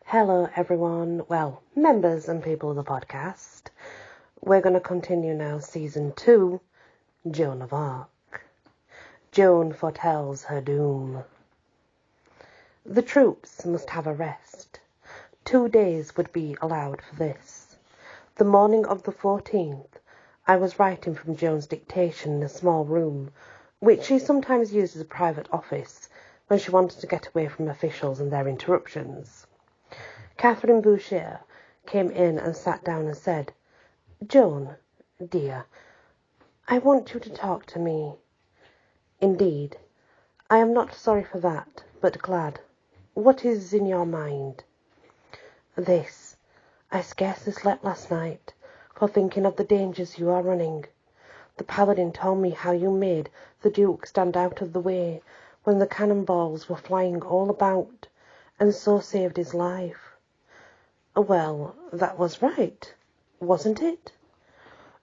Hello everyone, members and people of the podcast. We're going to continue now Season 2, Joan of Arc. Joan foretells her doom. The troops must have a rest. 2 days would be allowed for this. The morning of the 14th, I was writing from Joan's dictation in a small room, which she sometimes used as a private office when she wanted to get away from officials and their interruptions. Catherine Boucher came in and sat down and said, "Joan, dear, I want you to talk to me." "Indeed, I am not sorry for that, but glad. What is in your mind?" "This. I scarcely slept last night, for thinking of the dangers you are running. The paladin told me how you made the Duke stand out of the way when the cannonballs were flying all about, and so saved his life." "Well, that was right, wasn't it?"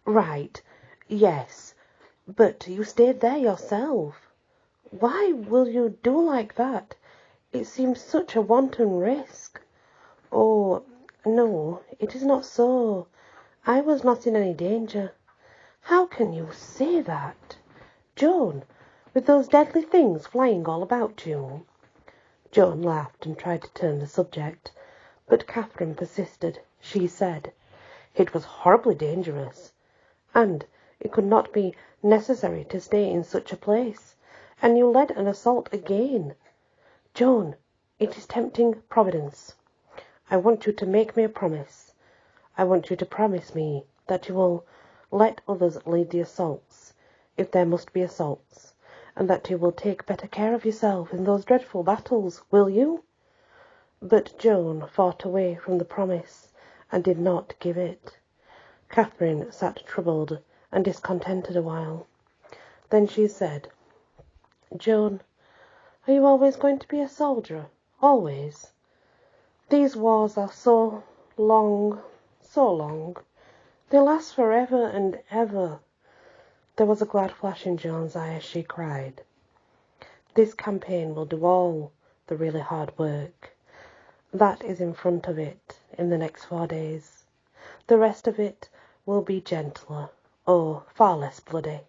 "Right, yes, but you stayed there yourself. Why will you do like that? It seems such a wanton risk." "Oh, no, it is not so. I was not in any danger." "How can you say that, Joan, with those deadly things flying all about you?" Joan laughed and tried to turn the subject, but Catherine persisted. She said, "It was horribly dangerous, and it could not be necessary to stay in such a place, and you led an assault again. Joan, it is tempting Providence. I want you to make me a promise. I want you to promise me that you will let others lead the assaults, if there must be assaults, and that you will take better care of yourself in those dreadful battles, will you?" But Joan fought away from the promise and did not give it. Catherine sat troubled and discontented a while. Then she said, "Joan, are you always going to be a soldier? Always? These wars are so long, so long. They last forever and ever." There was a glad flash in Joan's eye as she cried, "This campaign will do all the really hard work. That is in front of it in the next 4 days. The rest of it will be gentler, far less bloody.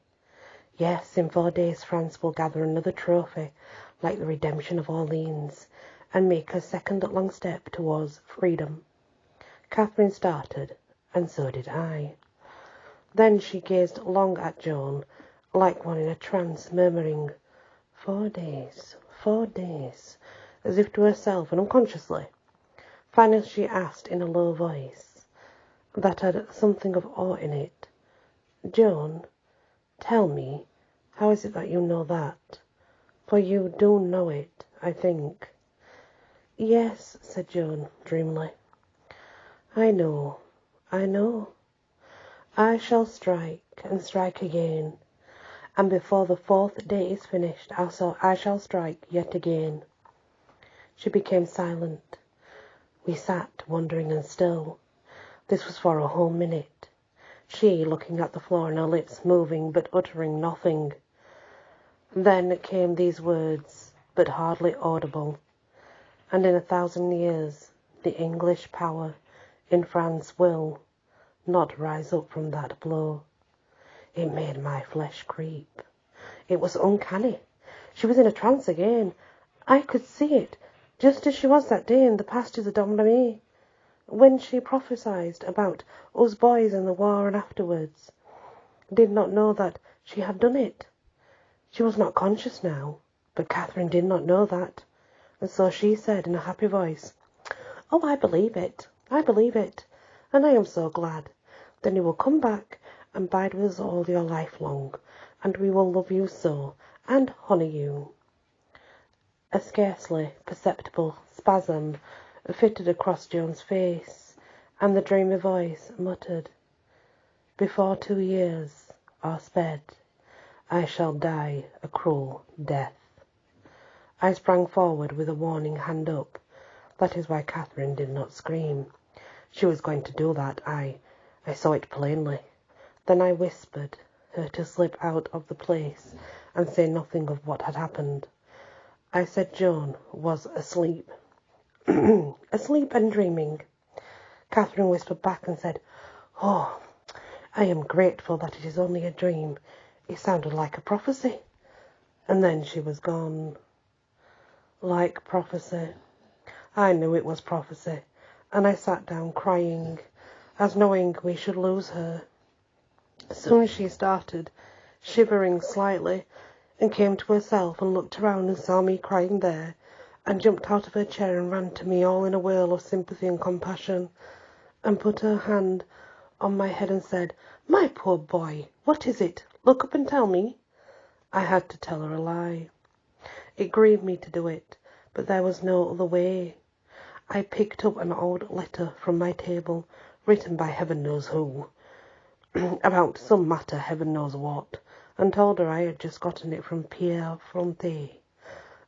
Yes, in 4 days France will gather another trophy, like the redemption of Orleans, and make her second long step towards freedom." Catherine started, and so did I. Then she gazed long at Joan, like one in a trance, murmuring, 4 days, 4 days, as if to herself and unconsciously. Finally she asked in a low voice, that had something of awe in it, "Joan, tell me, how is it that you know that? For you do know it, I think." "Yes," said Joan dreamily. I know. I shall strike, and strike again, and before the 4th day is finished I shall strike yet again." She became silent. We sat, wondering and still. This was for a whole minute, she looking at the floor and her lips moving but uttering nothing. Then came these words, but hardly audible, "And in 1,000 years the English power in France will not rise up from that blow." It made my flesh creep. It was uncanny. She was in a trance again. I could see it, just as she was that day in the pastures of Domremy, when she prophesied about us boys in the war and afterwards. I did not know that she had done it. She was not conscious now, but Catherine did not know that, and so she said in a happy voice, "Oh, I believe it, and I am so glad. Then you will come back and bide with us all your life long, and we will love you so, and honour you." A scarcely perceptible spasm flitted across Joan's face, and the dreamy voice muttered, "Before 2 years are sped, I shall die a cruel death." I sprang forward with a warning hand up. That is why Catherine did not scream. She was going to do that. I saw it plainly. Then I whispered her to slip out of the place and say nothing of what had happened. I said Joan was asleep. Asleep and dreaming. Catherine whispered back and said, "Oh, I am grateful that it is only a dream. It sounded like a prophecy." And then she was gone. Like prophecy. I knew it was prophecy, and I sat down crying, as knowing we should lose her. Soon she started, shivering slightly, and came to herself and looked around and saw me crying there, and jumped out of her chair and ran to me all in a whirl of sympathy and compassion, and put her hand on my head and said, "My poor boy, what is it? Look up and tell me." I had to tell her a lie. It grieved me to do it, but there was no other way. I picked up an old letter from my table, written by heaven knows who, about some matter heaven knows what, and told her I had just gotten it from Pierre Fronte,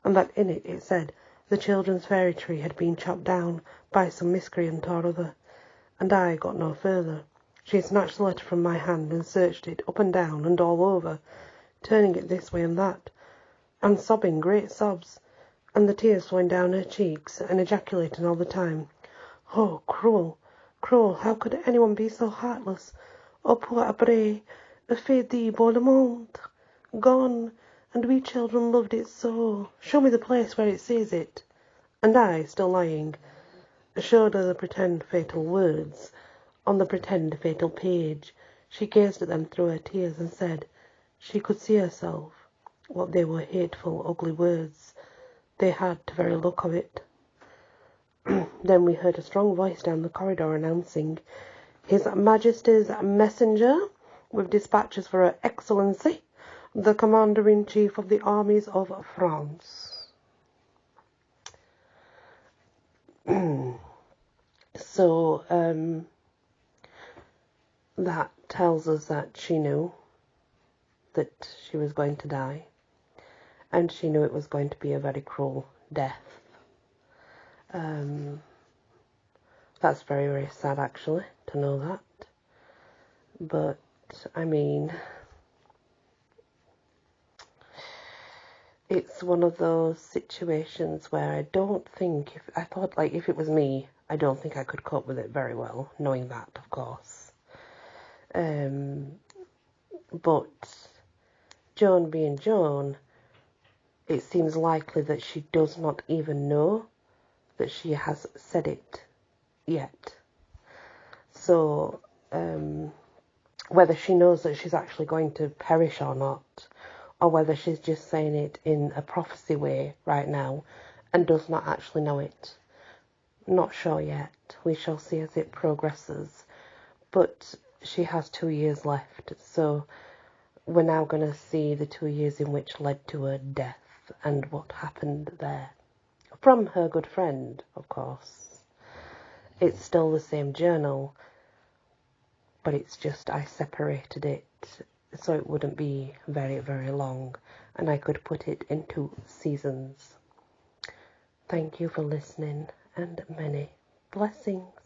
and that in it said the children's fairy tree had been chopped down by some miscreant or other, and I got no further. She snatched the letter from my hand and searched it up and down and all over, turning it this way and that, and sobbing great sobs, and the tears flowing down her cheeks, and ejaculating all the time, "Oh, cruel, cruel, how could anyone be so heartless? Oh, poor Abré, fait dit pour le monde, gone, and we children loved it so. Show me the place where it says it." And I, still lying, showed her the pretend fatal words on the pretend fatal page. She gazed at them through her tears and said she could see herself, what they were hateful, ugly words. They had the very look of it. Then we heard a strong voice down the corridor announcing, "His Majesty's messenger, with dispatches for Her Excellency, the Commander-in-Chief of the Armies of France." So, that tells us that she knew that she was going to die, and she knew it was going to be a very cruel death. That's very, very sad, actually, to know that. But, I mean, it's one of those situations where I don't think, if it was me, I don't think I could cope with it very well, knowing that, of course. But Joan being Joan, it seems likely that she does not even know that she has said it yet. So, whether she knows that she's actually going to perish or not, or whether she's just saying it in a prophecy way right now and does not actually know it, not sure yet. We shall see as it progresses. But she has 2 years left, so we're now going to see the 2 years in which led to her death and what happened there. From her good friend, of course. It's still the same journal, but it's just I separated it so it wouldn't be very, very long, and I could put it into seasons. Thank you for listening, and many blessings.